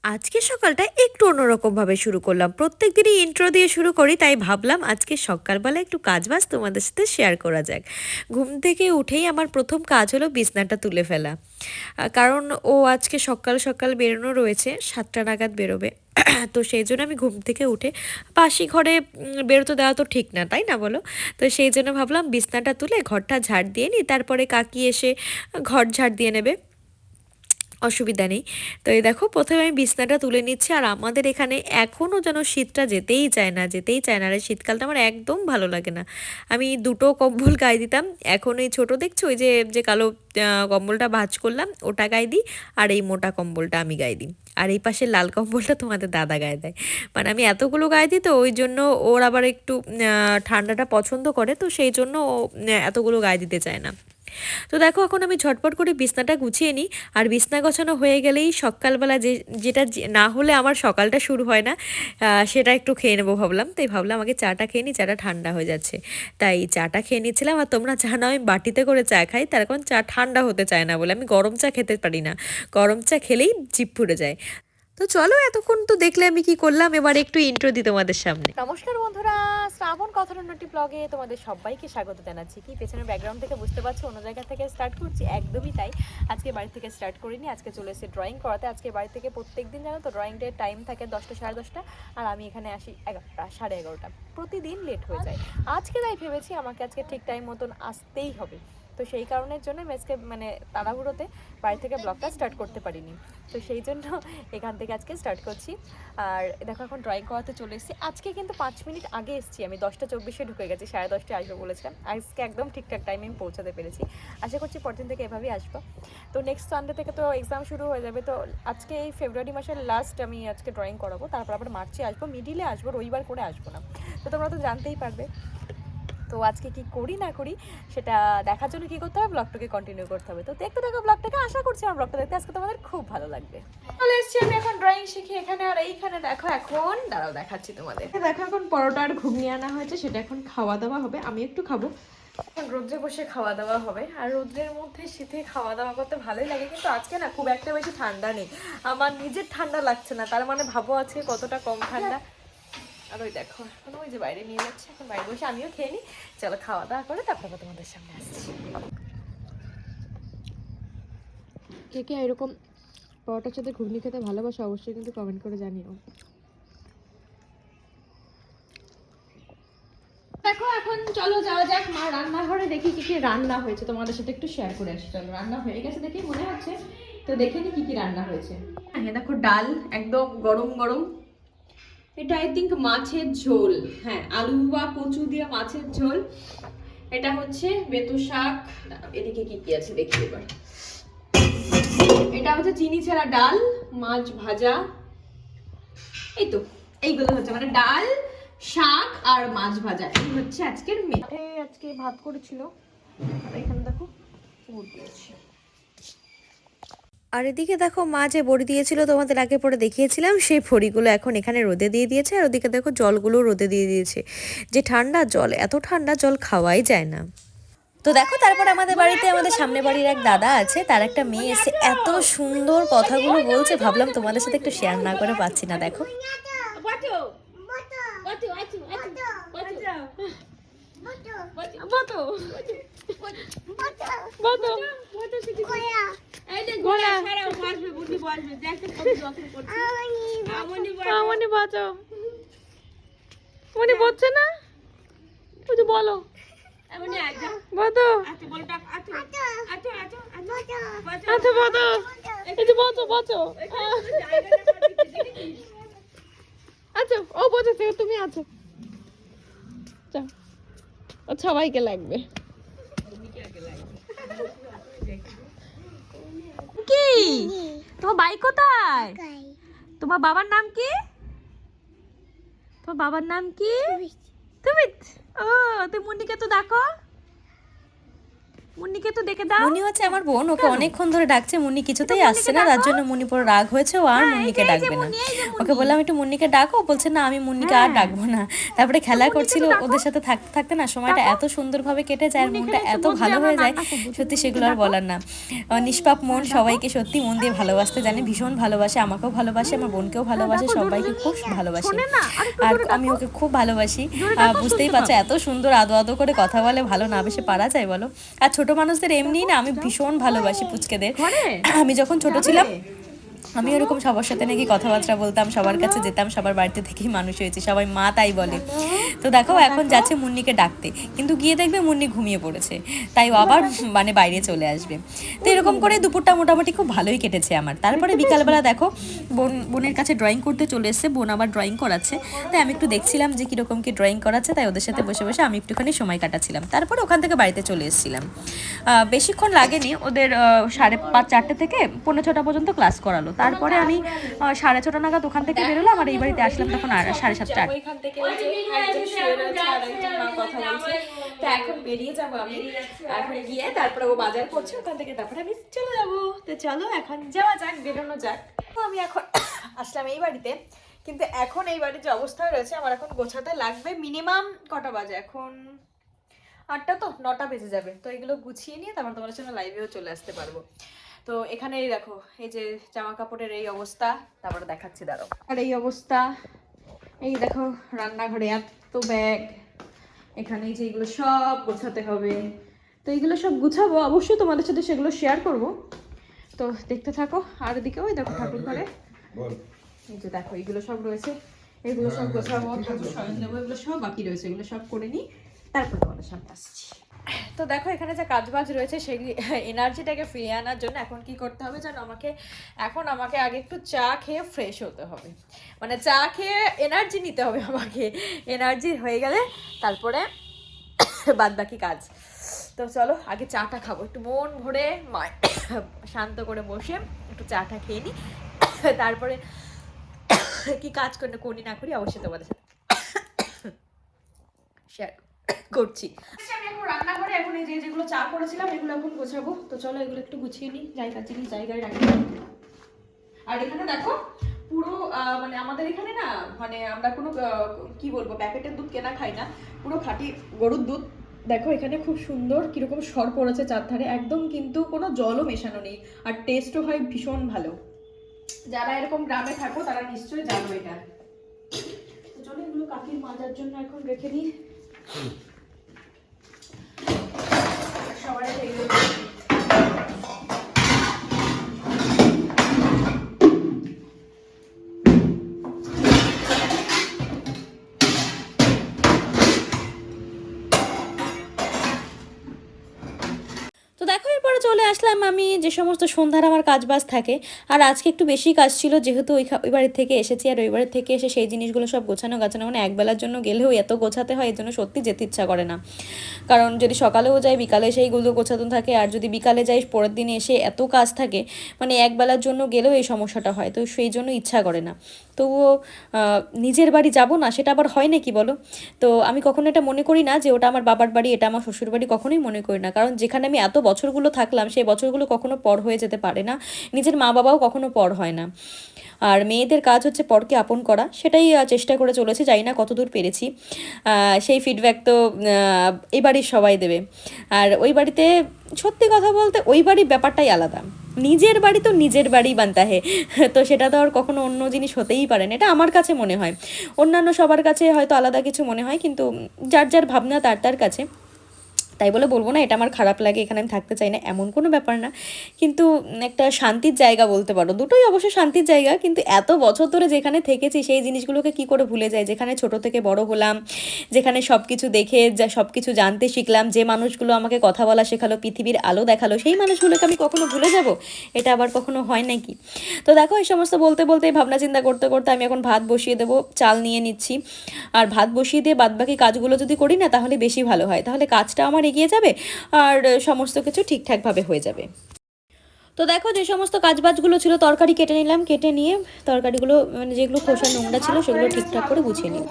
আজকে সকালটা একটু অন্যরকমভাবে শুরু করলাম। প্রত্যেকদিনই ইন্ট্রো দিয়ে শুরু করি, তাই ভাবলাম আজকে সকালবেলা একটু কাজবাজ তোমাদের সাথে শেয়ার করা যাক। ঘুম থেকে উঠেই আমার প্রথম কাজ হলো বিছনাটা তুলে ফেলা। কারণ ও আজকে সকাল সকাল বেরোনো রয়েছে, 7টা নাগাদ বেরোবে। তো সেই জন্য আমি ঘুম থেকে উঠে বাসি ঘরে বেরোতে দেওয়া তো ঠিক না, তাই না বলো? তো সেই জন্য ভাবলাম বিছনাটা তুলে ঘরটা ঝাড় দিয়ে নিই, তারপরে কাকি এসে ঘর ঝাড় দিয়ে নেবে, অসুবিধা নেই। তো এই দেখো প্রথমে আমি বিছনাটা তুলে নিচ্ছি, আর আমাদের এখানে এখনও যেন শীতটা যেতেই চায় না, যেতেই চায় না। আর এই শীতকালটা আমার একদম ভালো লাগে না। আমি দুটো কম্বল গায়ে দিতাম, এখন এই ছোটো দেখছো ওই যে যে কালো কম্বলটা ভাঁজ করলাম ওটা গায়ে দিই, আর এই মোটা কম্বলটা আমি গায়ে দিই, আর এই পাশে লাল কম্বলটা তোমাদের দাদা গায়ে দেয়। মানে আমি এতগুলো গায়ে দিই, তো ওই জন্য ওর আবার একটু ঠান্ডাটা পছন্দ করে, তো সেই জন্য ও এতগুলো গায়ে দিতে চায় না। তো দেখো এখন আমি ঝটপট করে বিছনাটা গুছিয়ে নিই, আর বিছনা গোছানো হয়ে গেলেই সকালবেলা যেটা না হলে আমার সকালটা শুরু হয় না, সেটা একটু খেয়ে নেবো ভাবলাম। তাই ভাবলাম আগে চাটা খেয়ে নিই, চাটা ঠান্ডা হয়ে যাচ্ছে। তাই চাটা খেয়ে নিচ্ছিলাম। আর তোমরা জানো আমি বাটিতে করে চা খাই, তার কারণ চা ঠান্ডা হতে চায় না বলে, আমি গরম চা খেতে পারি না, গরম চা খেলেই জিভ পুড়ে যায়। তো চলো, এতক্ষণ তো দেখলে আমি কি করলাম, এবার একটু ইন্ট্রো দিই তোমাদের সামনে। নমস্কার বন্ধুরা, শ্রাবণ কথারণ্যটি ব্লগে তোমাদের সবাইকে স্বাগত জানাচ্ছি। কি পেছনের ব্যাকগ্রাউন্ড থেকে বুঝতে পারছো অন্য জায়গা থেকে স্টার্ট করছি? একদমই তাই। আজকে বাড়ি থেকে স্টার্ট করিনি, আজকে চলে এসেছি ড্রয়িং করাতে। আজকে বাড়ি থেকে প্রত্যেকদিন জানো তো ড্রয়িং ডে টাইম থাকে 10টা সাড়ে 10টা, আর আমি এখানে আসি 11টা সাড়ে 11টা, প্রতিদিন লেট হয়ে যায়। আজকে তাই ভেবেছি আমাকে আজকে ঠিক টাইম মতন আসতেই হবে। তো সেই কারণের জন্য আমি আজকে মানে তাড়াহুড়োতে বাড়ি থেকে ব্লগটা স্টার্ট করতে পারিনি। তো সেই জন্য এখান থেকে আজকে স্টার্ট করছি। আর দেখো এখন ড্রয়িং করাতে চলে এসেছি। আজকে কিন্তু 5 মিনিট আগে এসেছি, আমি 10টা 24-এ ঢুকে গেছি, সাড়ে 10টায় আসবো বলেছিলাম। আজকে একদম ঠিকঠাক টাইমে আমি পৌঁছাতে পেরেছি। আশা করছি পরের দিন থেকে এভাবেই আসবো। তো নেক্সট সানডে থেকে তো এক্সাম শুরু হয়ে যাবে। তো আজকে এই ফেব্রুয়ারি মাসের লাস্ট আমি আজকে ড্রয়িং করাবো, তারপর আবার মার্চে আসবো, মিডিলে আসবো, রবিবার করে আসবো না। তো তোমরা তো জানতেই পারবে। তো আজকে কি করি না করি সেটা দেখার জন্য কি করতে হবে, ব্লগটাকে কন্টিনিউ করতে হবে। তো দেখতে থাকো ব্লগটাকে, আশা করছি আমার ব্লগটা দেখতে আজকে তোমাদের খুব ভালো লাগবে। চলে এসেছি আমি এখন ড্রয়িং শিখি এখানে, আর এইখানে দেখো এখন দাঁড়াও দেখাচ্ছি তোমাদের। দেখো এখন পরোটা আর ঘুগনি আনা হয়েছে, সেটা এখন খাওয়া দাওয়া হবে, আমি একটু খাবো। এখন রোদ্রে বসে খাওয়া দাওয়া হবে, আর রোদ্রের মধ্যে শীতে খাওয়া দাওয়া করতে ভালোই লাগে, কিন্তু আজকে না খুব একটা বেশি ঠান্ডা নেই, আমার নিজের ঠান্ডা লাগছে না, তার মানে ভাবো আজকে কতটা কম ঠান্ডা। আর ওই দেখো এখন ওই যে বাইরে নিয়ে যাচ্ছে, এখন বাইরে বসে আমিও খেয়ে নিই। চলো খাওয়া দাওয়া করে তারপর তোমাদের সামনে আসছি। কে কে এরকম পরোটার সাথে ঘুগনি খেতে ভালোবাসো অবশ্যই কিন্তু কমেন্ট করে জানিও। দেখো এখন চলো যাওয়া যাক মা রান্নাঘরে, দেখি কি কি রান্না হয়েছে, তোমাদের সাথে একটু শেয়ার করে আসি। চলো রান্না হয়ে গেছে দেখি মনে হচ্ছে, তো দেখে নি কি কি রান্না হয়েছে। হ্যাঁ দেখো ডাল একদম গরম গরম, এটা আই থিঙ্ক মাছের ঝোল, হ্যাঁ আলু বা কচু দিয়ে মাছের ঝোল। এটা হচ্ছে বেতু শাক, এদিকে কি কি আছে দেখি এবার। এটা হচ্ছে চিনি ছাড়া ডাল, মাছ ভাজা, এই তো এইগুলো হচ্ছে মানে ডাল শাক আর মাছ ভাজা, এই হচ্ছে আজকের মেনু। আজকে ভাত করেছিল, আর এখানে দেখো পুর দিয়েছি। আর এদিকে দেখো মা যে বড়ি দিয়েছিল তোমাদের আগে পরে দেখিয়েছিলাম, সেই বড়িগুলো এখন এখানে রোদে দিয়ে দিয়েছে, আর ওদিকে দেখো জলগুলো রোদে দিয়ে দিয়েছে। যে ঠান্ডা জল, এত ঠান্ডা জল খাওয়াই যায় না। তো দেখো তারপর আমাদের বাড়িতে আমাদের সামনে বাড়ির এক দাদা আছে, তার একটা মেয়ে এসে এত সুন্দর কথাগুলো বলছে, ভাবলাম তোমাদের সাথে একটু শেয়ার না করে পাচ্ছি না। দেখো বলো আচ্ছা ও বোঝাচ্ছে তুমি আছো, সবাইকে লাগবে কি? তোমার বাইক কোথায়? তোমার বাবার নাম কি? তোমার বাবার নাম কি? তুমি ও তুমি মুন্নিকে তো দেখো, মুন্নিকে তো দেখে দাও। মুন্নি হচ্ছে আমার বোন, ওকে অনেকক্ষণ ধরে ডাকছে, মুন্নি কিছুতেই আসছে না, তার জন্য মুন্নি পুরো রাগ হয়েছে, ও আর মুন্নিকে ডাকবে না। ওকে বললাম একটু মুন্নিকে ডাকো, বলছে না আমি মুন্নিকে আর ডাকবো না। তারপরে খেলা করছিল ওদের সাথে থাকতে থাকতে না সময়টা এত সুন্দরভাবে কেটে যায়, আর মনটা এত ভালো হয়ে যায়, সত্যি সেগুলো আর বলার না। নিষ্পাপ মন, সবাইকে সত্যি মন দিয়ে ভালোবাসতে জানে, ভীষণ ভালোবাসে, আমাকেও ভালোবাসে, আমার বোনকেও ভালোবাসে, সবাইকে খুব ভালোবাসে। আর আমি ওকে খুব ভালোবাসি, বুঝতেই পারছো এত সুন্দর আদো আদো করে কথা বলে, ভালো না বেশি পারা যায় বলো। আর ছোট মানুষদের এমনি না আমি ভীষণ ভালোবাসি পুচকেদের। আমি যখন ছোট ছিলাম আমি ওরকম সবার সাথে নাকি কথাবার্তা বলতাম, সবার কাছে যেতাম, সবার বাড়িতে থেকেই মানুষ হয়েছে, সবাই মা তাই বলে। তো দেখো এখন যাচ্ছে মুন্নিকে ডাকতে, কিন্তু গিয়ে দেখবে মুন্নি ঘুমিয়ে পড়েছে, তাই আবার মানে বাইরে চলে আসবে। তো এরকম করে দুপুরটা মোটামুটি খুব ভালোই কেটেছে আমার। তারপরে বিকালবেলা দেখো বোনের কাছে ড্রয়িং করতে চলে এসছে, বোন আবার ড্রয়িং করাচ্ছে, তাই আমি একটু দেখছিলাম যে কীরকম কি ড্রয়িং করাচ্ছে, তাই ওদের সাথে বসে বসে আমি একটুখানি সময় কাটাচ্ছিলাম। তারপরে ওখান থেকে বাড়িতে চলে এসেছিলাম। বেশিক্ষণ লাগেনি, ওদের 5:30 4টে থেকে 5:45 পর্যন্ত ক্লাস করালো। তারপরে আমি 6:30 নাগাদ ওখান থেকে বেরোলাম, আর এই বাড়িতে আসলাম তখন 7:30 ওইখান থেকে কথা বলছে। তো এখন বেরিয়ে যাবো আমি, এখন গিয়ে তারপরে ও বাজার করছে, ওখান থেকে তারপরে আমি চলে যাবো। তো চলো এখন যাওয়া যাক, বেরোনো যাক। তো আমি এখন আসলাম এই বাড়িতে, কিন্তু এখন এই বাড়ির যে অবস্থা রয়েছে আমার এখন গোছাতে লাগবে মিনিমাম কটা বাজে, এখন 8টা, তো 9টা বেজে যাবে। তো এগুলো গুছিয়ে নিয়ে তারপর তোমাদের সঙ্গে লাইভেও চলে আসতে পারবো। তো এখানে এই দেখো, এই যে জামা কাপড়ের এই অবস্থা, তারপরে দেখাচ্ছি দাঁড়ো। আর এই অবস্থা, এই দেখো রান্নাঘরে এত ব্যাগ, এখানে যে এগুলো সব গোছাতে হবে। তো এগুলো সব গুছাবো, অবশ্যই তোমাদের সাথে সেগুলো শেয়ার করব, তো দেখতে থাকো। আর এদিকে ওই দেখো ঠাকুর ঘরে, এই যে দেখো এগুলো সব রয়েছে, এগুলো সব গোছাবো, ঠাকুর শয়ন দেবো, এগুলো সব বাকি রয়েছে, এগুলো সব করে নিই, তারপর তোমাদের সামনে আসছি। তো দেখো এখানে যে কাজবাজ রয়েছে সেগুলি এনার্জিটাকে ফিরিয়ে আনার জন্য এখন কি করতে হবে জানো, আমাকে আগে একটু চা খেয়ে ফ্রেশ হতে হবে, মানে চা খেয়ে এনার্জি নিতে হবে আমাকে। এনার্জি হয়ে গেলে তারপরে বাদ বাকি কাজ। তো চলো আগে চাটা খাবো, একটু মন ভরে শান্ত করে বসে একটু চাটা খেয়ে নিই, তারপরে কি কাজ করি না করি অবশ্যই তোমাদের সাথে শেয়ার করছি। আমি এখন রান্নাঘরে এখন এই যেগুলো চা করেছিলাম এগুলো এখন গোছাবো। তো চলো এগুলো একটু গুছিয়ে নিই, জিনিস জায়গায় রাখি। আর এখানে দেখো পুরো মানে আমাদের এখানে না, মানে আমরা কোনো কি বলবো প্যাকেটের দুধ কেনা খাই না, পুরো খাঁটি গরুর দুধ। দেখো এখানে খুব সুন্দর কিরকম সর পড়েছে চারধারে, একদম কিন্তু কোনো জলও মেশানো নেই, আর টেস্টও হয় ভীষণ ভালো। যারা এরকম গ্রামে থাকো তারা নিশ্চয়ই জানো এটা। তো চলো এগুলো কাকির মাজার জন্য এখন রেখে দিই। সবাই তো দেখো এরপরে চলে আসলাম আমি যে সমস্ত সন্ধ্যার আমার কাজ বাজ থাকে, আর আজকে একটু বেশি কাজ ছিল যেহেতু ওই বাড়ির থেকে এসেছি, আর ওই বাড়ির থেকে এসে সেই জিনিসগুলো সব গোছানো মানে একবেলার জন্য গেলেও এত গোছাতে হয়, এর জন্য সত্যি যেতে ইচ্ছা করে না। কারণ যদি সকালেও যাই বিকালে সেইগুলো গোছানো থাকে, আর যদি বিকালে যাই পরের দিনে এসে এত কাজ থাকে, মানে একবেলার জন্য গেলেও এই সমস্যাটা হয়, তো সেই জন্য ইচ্ছা করে না। তবুও নিজের বাড়ি যাব না সেটা আবার হয় নাকি বলো। তো আমি কখনো এটা মনে করি না যে ওটা আমার বাবার বাড়ি, এটা আমার শ্বশুর বাড়ি, কখনোই মনে করি না। কারণ যেখানে আমি এত বছরগুলো থাকলাম সেই বছরগুলো কখনো পর হয়ে যেতে পারে না, নিজের মা বাবাও কখনো পর হয় না। আর মেয়েদের কাজ হচ্ছে পরকে আপন করা, সেটাই চেষ্টা করে চলেছি, জানি না কতদূর পেরেছি। সেই ফিডব্যাক তো এই বাড়ির সবাই দেবে। আর ওই বাড়িতে সত্যি কথা বলতে ওই বাড়ির ব্যাপারটাই আলাদা, নিজের বাড়ি তো নিজের বাড়ি বানতে হয়, তো সেটা তো আর কখনো অন্য জিনিস হতেই পারে না, এটা আমার কাছে মনে হয়। অন্যান্য সবার কাছে হয়তো আলাদা কিছু মনে হয়, কিন্তু যার যার ভাবনা তার কাছে। তাই বলে বলবো না এটা আমার খারাপ লাগে, এখানে আমি থাকতে চাই না, এমন কোনো ব্যাপার না, কিন্তু একটা শান্তির জায়গা বলতে পারো, দুটোই অবশ্য শান্তির জায়গা। কিন্তু এত বছর ধরে যেখানে থেকেছি সেই জিনিসগুলোকে কি করে ভুলে যায়, যেখানে ছোট থেকে বড় হলাম, যেখানে সব কিছু দেখে সব কিছু জানতে শিখলাম, যে মানুষগুলো আমাকে কথা বলা শেখালো, পৃথিবীর আলো দেখালো, সেই মানুষগুলোকে আমি কখনো ভুলে যাব? এটা আবার কখনো হয় নাকি? তো দেখো এই সমস্ত বলতে বলতে ভাবনা চিন্তা করতে করতে আমি এখন ভাত বসিয়ে দেবো, চাল নিয়ে নিচ্ছি। আর ভাত বসিয়ে দিয়ে বাদবাকি কাজগুলো যদি করি না তাহলে বেশি ভালো হয়, তাহলে কাজটা আমার এগিয়ে যাবে আর সমস্ত কিছু ঠিকঠাকভাবে হয়ে যাবে। তো দেখো যে সমস্ত কাজবাজগুলো ছিল, তরকারি কেটে নিলাম, কেটে নিয়ে তরকারিগুলো মানে যেগুলো খোসা নোংরা ছিল সেগুলো ঠিকঠাক করে গুছিয়ে নিই।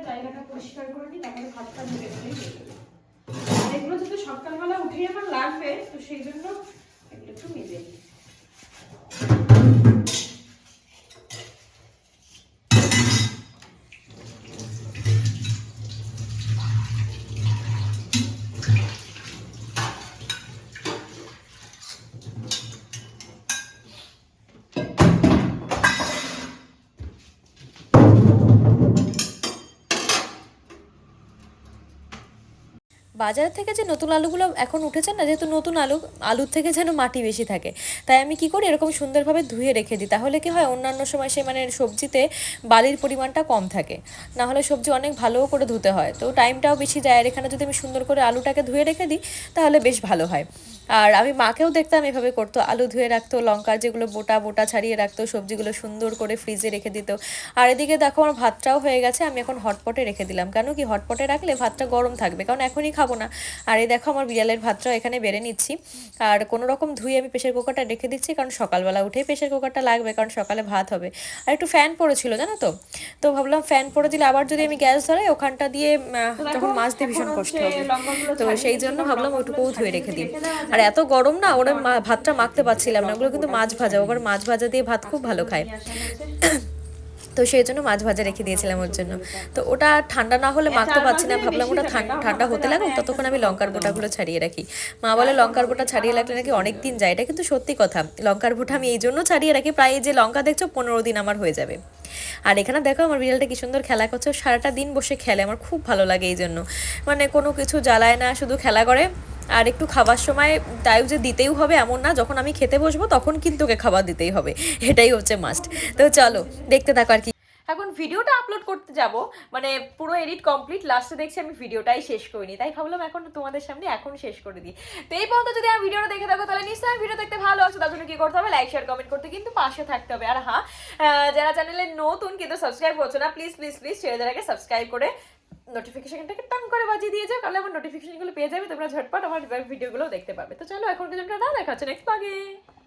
জায়গাটা পরিষ্কার করে নিই, তারপরে ভাতটা সকালবেলা উঠেই আমার লাগবে, তো সেই জন্য এগুলো একটু মেজে নিই। বাজার থেকে যে নতুন আলুগুলো এখন উঠেছে না, যেহেতু নতুন আলুর থেকে যেন মাটি বেশি থাকে, তাই আমি কি করি এরকম সুন্দরভাবে ধুয়ে রেখে দিই। তাহলে কি হয়, অন্যান্য সময় সে মানে সবজিতে বালির পরিমাণটা কম থাকে, না হলে সবজি অনেক ভালো করে ধুতে হয়, তো টাইমটাও বেশি যায়। আর এখানে যদি আমি সুন্দর করে আলুটাকে ধুয়ে রেখে দিই তাহলে বেশ ভালো হয়। আর আমি মাকেও দেখতাম এভাবে করতো, আলু ধুয়ে রাখতো, লঙ্কার যেগুলো বোটা বোটা ছাড়িয়ে রাখতো, সবজিগুলো সুন্দর করে ফ্রিজে রেখে দিত। আর এদিকে দেখো আমার ভাতটাও হয়ে গেছে, আমি এখন হটপটে রেখে দিলাম। কেন কি, হটপটে রাখলে ভাতটা গরম থাকবে, কারণ এখনই খাবো না। আর এই দেখো আমার বিড়ালের ভাতটাও এখানে বেড়ে নিচ্ছি। আর কোনো রকম ধুয়ে আমি প্রেশার কুকারটা রেখে দিচ্ছি, কারণ সকালবেলা উঠেই প্রেশার কুকারটা লাগবে, কারণ সকালে ভাত হবে। আর একটু ফ্যান পড়েছিল জানো তো, তো ভাবলাম ফ্যান পড়ে দিলে আবার যদি আমি গ্যাস ধরাই ওখানটা দিয়ে তখন মাছ দিয়ে ভীষণ কষ্ট হবে, তো সেই জন্য ভাবলাম ওইটুকুও ধুয়ে রেখে দিই। আর এত গরম না, ওরা ভাতটা মাখতে পারছিলাম না, ওগুলো কিন্তু মাছ ভাজা, আবার মাছ ভাজা দিয়ে ভাত খুব ভালো খায়, তো সেই জন্য মাছ ভাজা রেখে দিয়েছিলাম ওর জন্য। তো ওটা ঠান্ডা না হলে মাখতে পারছি না, ভাবলাম ওটা ঠান্ডা হতে লাগুক, ততক্ষণ আমি লঙ্কার বোটাগুলো ছাড়িয়ে রাখি। মা বলে লঙ্কার বোটা ছাড়িয়ে রাখলে নাকি অনেক দিন যায়, এটা কিন্তু সত্যি কথা। লঙ্কার বোটা আমি এই জন্য ছাড়িয়ে রাখি, প্রায় যে লঙ্কা দেখছো 15 দিন আমার হয়ে যাবে। আর এখানে দেখো আমার বিড়ালটা কি সুন্দর খেলা করছে, সারাটা দিন বসে খেলে, আমার খুব ভালো লাগে এই জন্য। মানে কোনো কিছু জ্বালায় না, শুধু খেলা করে। আর একটু খাবার সময় তাই যে দিতেই হবে এমন না, যখন আমি খেতে বসবো তখন কিন্তু ওকে খাবার দিতেই হবে, এটাই হচ্ছে মাস্ট। তো চলো দেখতে থাকো আর কি। এখন ভিডিওটা আপলোড করতে যাব, মানে পুরো এডিট কমপ্লিট, লাস্টে দেখছি আমি ভিডিওটাই শেষ করিনি, তাই ভাবলাম এখন তোমাদের সামনে এখন শেষ করে দিই। তো এই পর্যন্ত যদি আমি ভিডিওটা দেখে থাকো তাহলে নিশ্চয়ই ভিডিও দেখতে ভালো আছে, তার জন্য কি করতে হবে, লাইক শেয়ার কমেন্ট করতে কিন্তু পাশে থাকতে হবে। আর হ্যাঁ, যারা চ্যানেলে নতুন কিন্তু সাবস্ক্রাইব করছো না, প্লিজ প্লিজ প্লিজ ছেলেদের আগে সাবস্ক্রাইব করে নোটিফিকেশনটাকে টান করে বাজিয়ে দিয়ে যাও, তাহলে আমার নোটিফিকেশনগুলো পেয়ে যাবে, তোমরা ঝটপট আমার ভিডিওগুলো দেখতে পাবে। তো চলো এখন পর্যন্ত দেখা হচ্ছে নেক্সট ব্লগে।